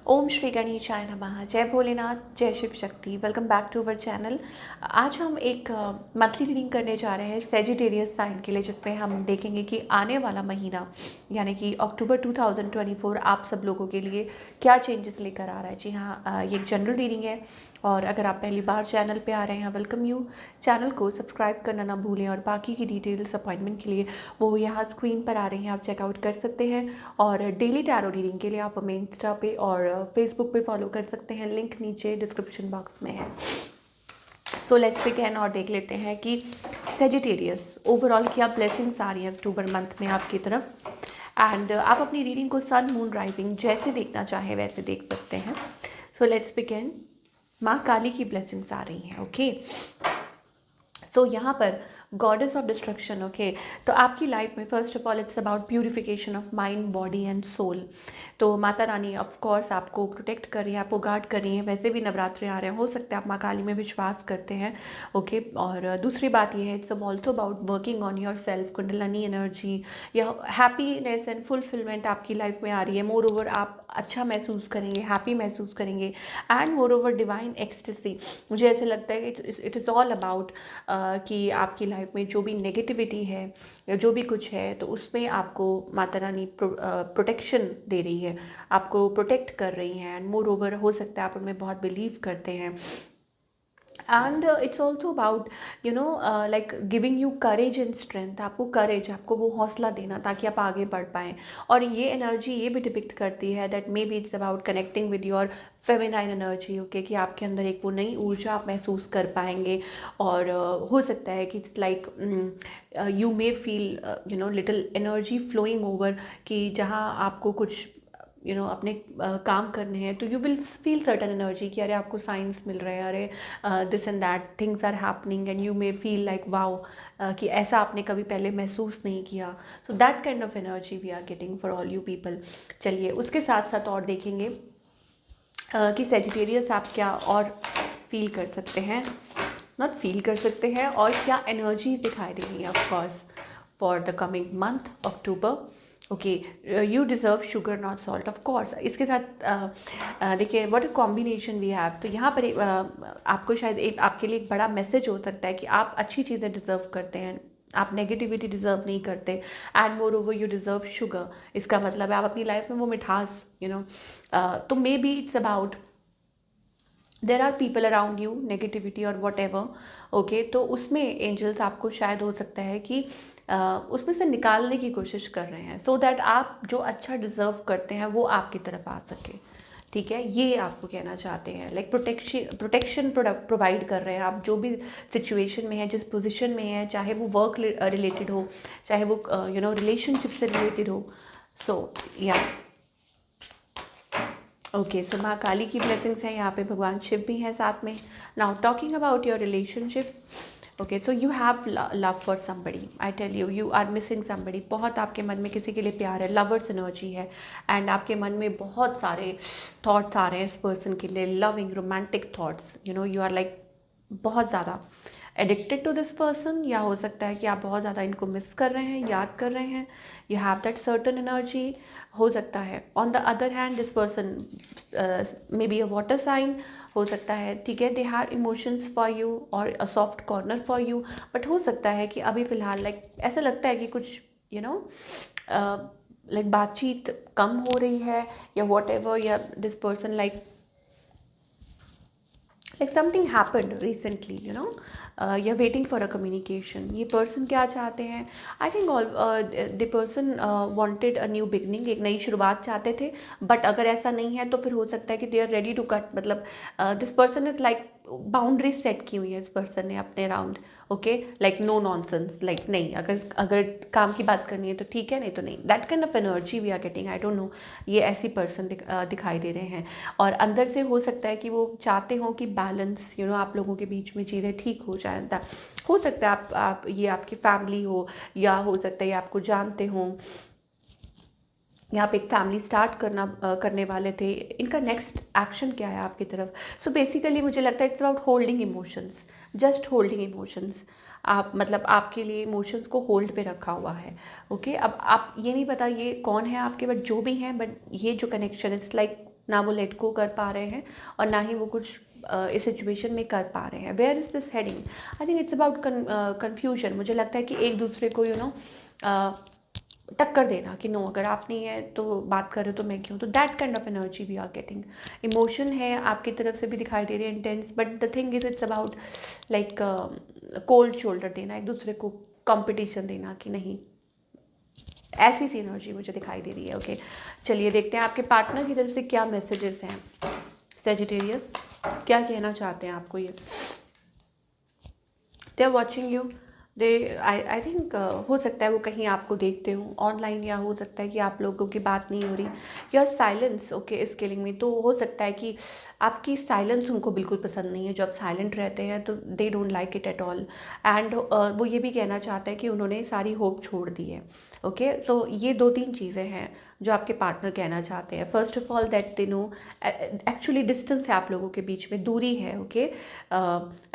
ओम श्री गणेशाय नमः। जय भोलेनाथ, जय Shiv Shakti. Welcome back to our channel. आज हम एक मंथली रीडिंग करने जा रहे हैं सेजिटेरियस साइन के लिए, जिसमें हम देखेंगे कि आने वाला महीना यानी कि अक्टूबर 2024 आप सब लोगों के लिए क्या चेंजेस लेकर आ रहा है। जी हाँ, ये एक जनरल रीडिंग है और अगर आप पहली बार चैनल पे आ रहे हैं, वेलकम यू। चैनल को सब्सक्राइब करना ना भूलें और बाकी की डिटेल्स अपॉइंटमेंट के लिए वो यहाँ स्क्रीन पर आ रही हैं, आप चेकआउट कर सकते हैं। और डेली टैरो रीडिंग के लिए आप हमें इंस्टा पे और फेसबुक पे फॉलो कर सकते हैं, लिंक नीचे डिस्क्रिप्शन बॉक्स में है। सो लेट्स बिगिन और देख लेते हैं कि सेजिटेरियस ओवरऑल क्या ब्लेसिंग्स आ रही हैं अक्टूबर मंथ में आपकी तरफ। एंड आप अपनी रीडिंग को सन मून राइजिंग जैसे देखना चाहें वैसे देख सकते हैं। So let's begin. माँ काली की ब्लेसिंग्स आ रही हैं। ओके, सो यहाँ पर गॉडेस ऑफ डिस्ट्रक्शन। ओके, तो आपकी लाइफ में first of all it's about purification of mind, body and soul. तो माता रानी ऑफ कोर्स आपको प्रोटेक्ट कर रही है, आपको गार्ड कर रही है। वैसे भी नवरात्रे आ रहे हैं, हो सकता है आप माँ काली में विश्वास करते हैं। ओके, और दूसरी बात ये है it's also about working on your self, kundalini energy या हैप्पीनेस एंड फुलफिलमेंट आपकी लाइफ में आ रही है। मोर ओवर आप अच्छा महसूस करेंगे, हैप्पी महसूस करेंगे and more over divine ecstasy. मुझे ऐसे लगता है कि इट इज़ ऑल अबाउट कि आपकी लाइफ में जो भी नेगेटिविटी है या जो भी कुछ है, तो उसमें आपको माता रानी प्रोटेक्शन दे रही है, आपको प्रोटेक्ट कर रही हैं। एंड मोर ओवर हो सकता है आप उनमें बहुत बिलीव करते हैं। And it's also about like giving you courage and strength. आपको करेज, आपको वो हौसला देना ताकि आप आगे बढ़ पाएँ। और ये एनर्जी ये भी डिपिक्ट करती है that may be it's about connecting with your feminine energy. Okay, कि आपके अंदर एक वो नई ऊर्जा आप महसूस कर पाएंगे। और हो सकता है कि it's like you may feel little energy flowing over, कि जहाँ आपको कुछ अपने काम करने हैं तो you will feel certain energy कि अरे आपको साइंस मिल रहे हैं, अरे this and that things are happening and you may feel like wow, कि ऐसा आपने कभी पहले महसूस नहीं किया। So that kind of energy we are getting for all you people. चलिए उसके साथ साथ और देखेंगे कि सेजिटेरियस आप क्या और फील कर सकते हैं, नॉट फील कर सकते हैं, और क्या एनर्जी दिखाई दे रही है of course for the coming month October. Okay, you deserve sugar not salt. Of course इसके साथ देखिए what a combination we have. तो यहाँ पर आपको शायद एक आपके लिए एक बड़ा मैसेज हो सकता है कि आप अच्छी चीज़ें डिज़र्व करते हैं, आप नेगेटिविटी डिज़र्व नहीं करते। And more over you deserve sugar. इसका मतलब है आप अपनी लाइफ में वो मिठास तो may B it's about there are people around you, negativity और वट एवर। ओके, तो उसमें एंजल्स आपको शायद हो सकता है कि उसमें से निकालने की कोशिश कर रहे हैं सो दैट आप जो अच्छा डिज़र्व करते हैं वो आपकी तरफ आ सके। ठीक है, ये आपको कहना चाहते हैं। लाइक प्रोटेक्शन प्रोवाइड कर रहे हैं। आप जो भी सिचुएशन में है, जिस पोजीशन में है, चाहे वो वर्क रिलेटेड हो, चाहे वो रिलेशनशिप से रिलेटेड हो। सो या ओके, सो माँ काली की ब्लेसिंग्स हैं, यहाँ पे भगवान शिव भी हैं साथ में। Now talking about your relationship. Okay, so you have love for somebody. I tell you, you are missing somebody. बहुत आपके मन में किसी के लिए प्यार है, लवर्स एनर्जी है। एंड आपके मन में बहुत सारे थॉट्स आ रहे हैं इस पर्सन के लिए, loving romantic thoughts. You are like बहुत ज़्यादा एडिक्टेड टू दिस पर्सन, या हो सकता है कि आप बहुत ज़्यादा इनको मिस कर रहे हैं, याद कर रहे हैं। You have that certain energy, हो सकता है। On the other hand this person may be a water sign, हो सकता है, ठीक है, they have emotions for you और a soft corner for you. But हो सकता है कि अभी फ़िलहाल लाइक ऐसा लगता है कि कुछ लाइक बातचीत कम हो रही है या वॉट एवर, या this person like something happened recently, you're waiting for a communication. ये person क्या चाहते हैं? I think all the person wanted a new beginning, एक नई शुरुआत चाहते थे। बट अगर ऐसा नहीं है तो फिर हो सकता है कि they are ready to cut, मतलब this person is like boundary set की हुई है इस पर्सन ने अपने अराउंड। Okay, like no nonsense, like नहीं, अगर अगर काम की बात करनी है तो ठीक है, नहीं तो नहीं। That kind of energy we are getting. I don't know, ये ऐसी पर्सन दिखाई दे रहे हैं। और अंदर से हो सकता है कि वो चाहते हो कि बैलेंस आप लोगों के बीच में चीज़ें ठीक हो जाए। हो सकता है आप ये आपकी फैमिली हो, या हो सकता है ये आपको जानते हों, यहाँ पे एक फैमिली स्टार्ट करने वाले थे। इनका नेक्स्ट एक्शन क्या है आपकी तरफ? सो बेसिकली मुझे लगता है it's about holding emotions, just holding emotions. आप मतलब आपके लिए इमोशंस को होल्ड पे रखा हुआ है। ओके, अब आप ये नहीं पता ये कौन है आपके, बट जो भी हैं, बट ये जो कनेक्शन इट्स लाइक ना वो लेट गो कर पा रहे हैं और ना ही वो कुछ इस सिचुएशन में कर पा रहे हैं। Where is this heading? I think it's about confusion. मुझे लगता है कि एक दूसरे को टक्कर देना कि नो, अगर आप नहीं है तो बात कर रहे हो तो मैं क्यों। तो that kind of energy we are getting. Emotion है आपकी तरफ से भी दिखाई दे रही है intense, but the thing is it's about like cold shoulder देना, एक दूसरे को कंपटीशन देना कि नहीं, ऐसी सी एनर्जी मुझे दिखाई दे रही है। ओके, चलिए देखते हैं आपके पार्टनर की तरफ से क्या मैसेजेस हैं। सेजिटेरियस क्या कहना चाहते हैं आपको ये? They are watching you. They I think हो सकता है वो कहीं आपको देखते हो ऑनलाइन, या हो सकता है कि आप लोगों की बात नहीं हो रही। योर साइलेंस ओके इस किलिंग में, तो हो सकता है कि आपकी साइलेंस उनको बिल्कुल पसंद नहीं है। जब साइलेंट रहते हैं तो they don't like it at all. And वो ये भी कहना चाहते हैं कि उन्होंने सारी होप छोड़ दी है। ओके, तो ये 2-3 चीज़ें हैं जो आपके पार्टनर कहना चाहते हैं। First of all that they know actually distance है आप लोगों के बीच में, दूरी है। ओके,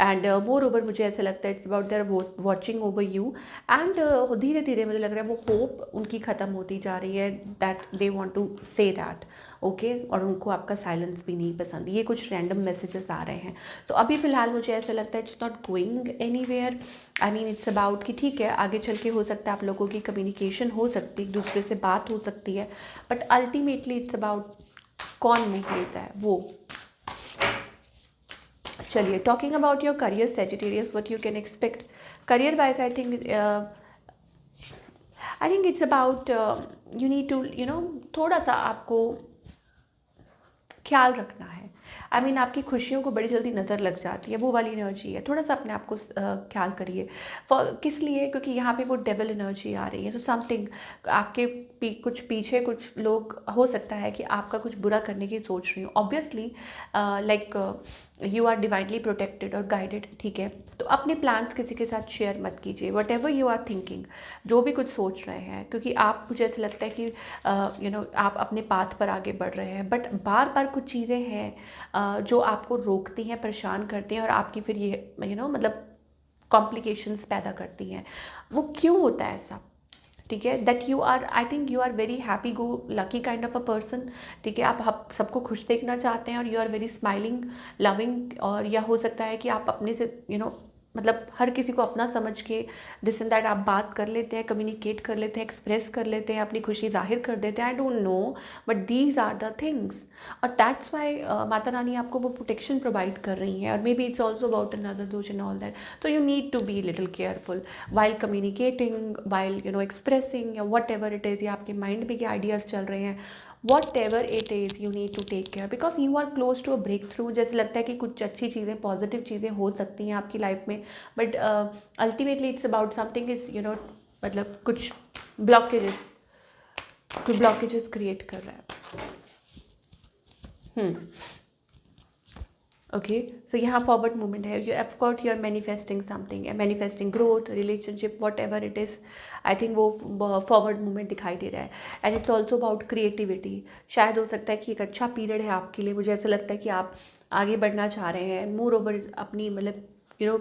एंड मोर ओवर मुझे ऐसा लगता है it's about their watching over you. And धीरे धीरे मुझे लग रहा है वो होप उनकी ख़त्म होती जा रही है, that they want to say that. Okay, और उनको आपका साइलेंस भी नहीं पसंद। ये कुछ रैंडम मैसेजेस आ रहे हैं। तो अभी फ़िलहाल मुझे ऐसा लगता है it's not going anywhere. I mean it's about कि ठीक है, आगे चल के हो सकता है आप लोगों की कम्युनिकेशन हो सकती है, एक दूसरे से बात हो सकती है, बट अल्टीमेटली इट्स अबाउट कौन नहीं लेता है वो। चलिए, talking about your career Sagittarius, what you can expect career wise. I think it's about you need to थोड़ा सा आपको ख्याल रखना है। आई मीन आपकी खुशियों को बड़ी जल्दी नज़र लग जाती है, वो वाली एनर्जी है। थोड़ा सा अपने आप को ख्याल करिए। किस लिए? क्योंकि यहाँ पे वो डेविल एनर्जी आ रही है। तो समथिंग आपके कुछ पीछे कुछ लोग, हो सकता है कि आपका कुछ बुरा करने की सोच रही हो। Obviously like you are divinely protected और गाइडेड, ठीक है। तो अपने प्लान्स किसी के साथ शेयर मत कीजिए, whatever you are thinking, जो भी कुछ सोच रहे हैं, क्योंकि आप, मुझे ऐसा लगता है कि आप अपने पाथ पर आगे बढ़ रहे हैं, बट बार बार कुछ चीज़ें हैं जो आपको रोकती हैं, परेशान करती हैं, और आपकी फिर ये मतलब कॉम्प्लिकेशंस पैदा करती हैं। वो क्यों होता है ऐसा? ठीक है, that you are, I think you are very happy go lucky kind of a person. ठीक है, आप सबको खुश देखना चाहते हैं और you are very smiling loving. और या हो सकता है कि आप अपने से मतलब हर किसी को अपना समझ के दिस एंड दैट आप बात कर लेते हैं, कम्युनिकेट कर लेते हैं, एक्सप्रेस कर लेते हैं, अपनी खुशी जाहिर कर देते हैं। I don't know, but these are the things. और दैट्स वाई माता रानी आपको वो प्रोटेक्शन प्रोवाइड कर रही हैं। और may be it's also about another those and all that. तो you need to be little careful while communicating, while expressing, या whatever it is, या आपके माइंड में क्या आइडियाज़ चल रहे हैं, whatever it is, you need to take care, because you are close to a breakthrough. जैसे लगता है कि कुछ अच्छी चीज़ें, पॉजिटिव चीज़ें हो सकती हैं आपकी लाइफ में, but ultimately it's about something is मतलब कुछ ब्लॉकेजेस क्रिएट कर रहा है। ओके, सो यहाँ फॉरवर्ड मूवमेंट है। You of course you are manifesting something, manifesting growth, relationship, whatever it is. I think वो फॉरवर्ड मूवमेंट दिखाई दे रहा है। And it's also about creativity. शायद हो सकता है कि एक अच्छा पीरियड है आपके लिए। मुझे ऐसा लगता है कि आप आगे बढ़ना चाह रहे हैं, मोर ओवर अपनी मतलब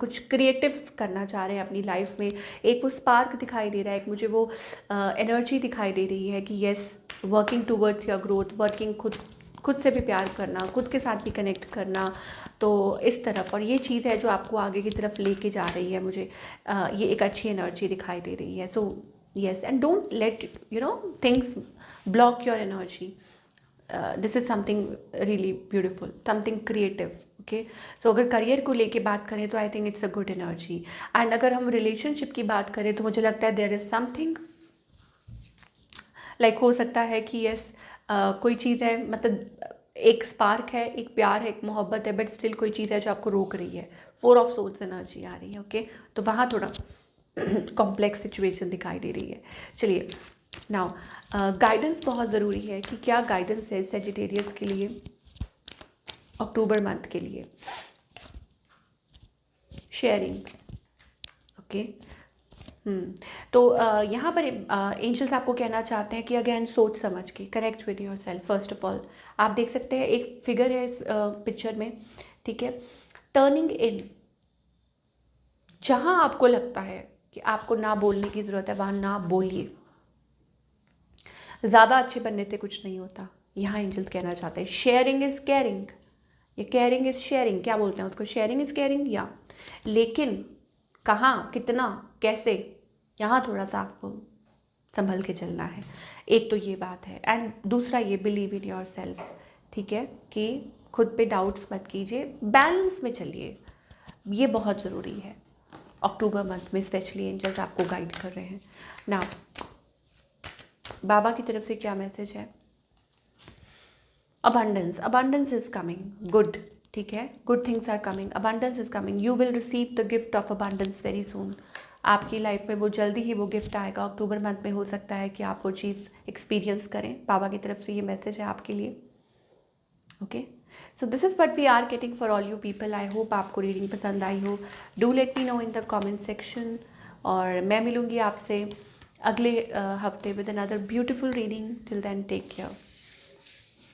कुछ क्रिएटिव करना चाह रहे हैं अपनी लाइफ में। एक वो स्पार्क दिखाई दे रहा है, एक मुझे वो एनर्जी दिखाई दे रही है कि yes, working towards your growth, working खुद से भी प्यार करना, खुद के साथ भी कनेक्ट करना, तो इस तरफ। और ये चीज़ है जो आपको आगे की तरफ लेके जा रही है। मुझे ये एक अच्छी एनर्जी दिखाई दे रही है। So yes, and don't let things block your energy. This is something really beautiful, something creative. Okay, so अगर करियर को लेके बात करें तो I think it's a good energy. And अगर हम रिलेशनशिप की बात करें तो मुझे लगता है देयर इज़ समथिंग लाइक, हो सकता है कि यस कोई चीज़ है, मतलब एक स्पार्क है, एक प्यार है, एक मोहब्बत है, बट स्टिल कोई चीज़ है जो आपको रोक रही है। 4 ऑफ सोर्स एनर्जी आ रही है। ओके, तो वहाँ थोड़ा कॉम्प्लेक्स सिचुएशन दिखाई दे रही है। चलिए, नाउ गाइडेंस बहुत ज़रूरी है कि क्या गाइडेंस है सेजिटेरियस के लिए अक्टूबर मंथ के लिए। शेयरिंग। ओके, तो यहाँ पर एंजल्स आपको कहना चाहते हैं कि अगेन सोच समझ के connect with your self. First of all आप देख सकते हैं एक फिगर है इस पिक्चर में, ठीक है। टर्निंग इन, जहाँ आपको लगता है कि आपको ना बोलने की ज़रूरत है वहाँ ना बोलिए। ज़्यादा अच्छे बनने से कुछ नहीं होता, यहाँ एंजल्स कहना चाहते हैं शेयरिंग इज़ केयरिंग, ये केयरिंग इज़ शेयरिंग, क्या बोलते हैं उसको, शेयरिंग इज़ केयरिंग या, लेकिन कहाँ, कितना, कैसे, यहाँ थोड़ा सा आपको संभल के चलना है। एक तो ये बात है, एंड दूसरा ये बिलीव इन योर सेल्फ, ठीक है, कि खुद पे डाउट्स मत कीजिए, बैलेंस में चलिए, ये बहुत ज़रूरी है। अक्टूबर मंथ में स्पेशली एंजल्स आपको गाइड कर रहे हैं ना। बाबा की तरफ से क्या मैसेज है, abundance, abundance is coming, good, ठीक है, good things are coming, abundance is coming, you will receive the gift of abundance very soon. आपकी लाइफ में वो जल्दी ही वो गिफ्ट आएगा, अक्टूबर मंथ में हो सकता है कि आप वो चीज़ एक्सपीरियंस करें। बाबा की तरफ से ये मैसेज है आपके लिए। Okay, so this is what we are getting for all you people. I hope आपको रीडिंग पसंद आई हो। Do let me know in the comment section, और मैं मिलूँगी आपसे अगले हफ्ते with another beautiful reading. Till then take care.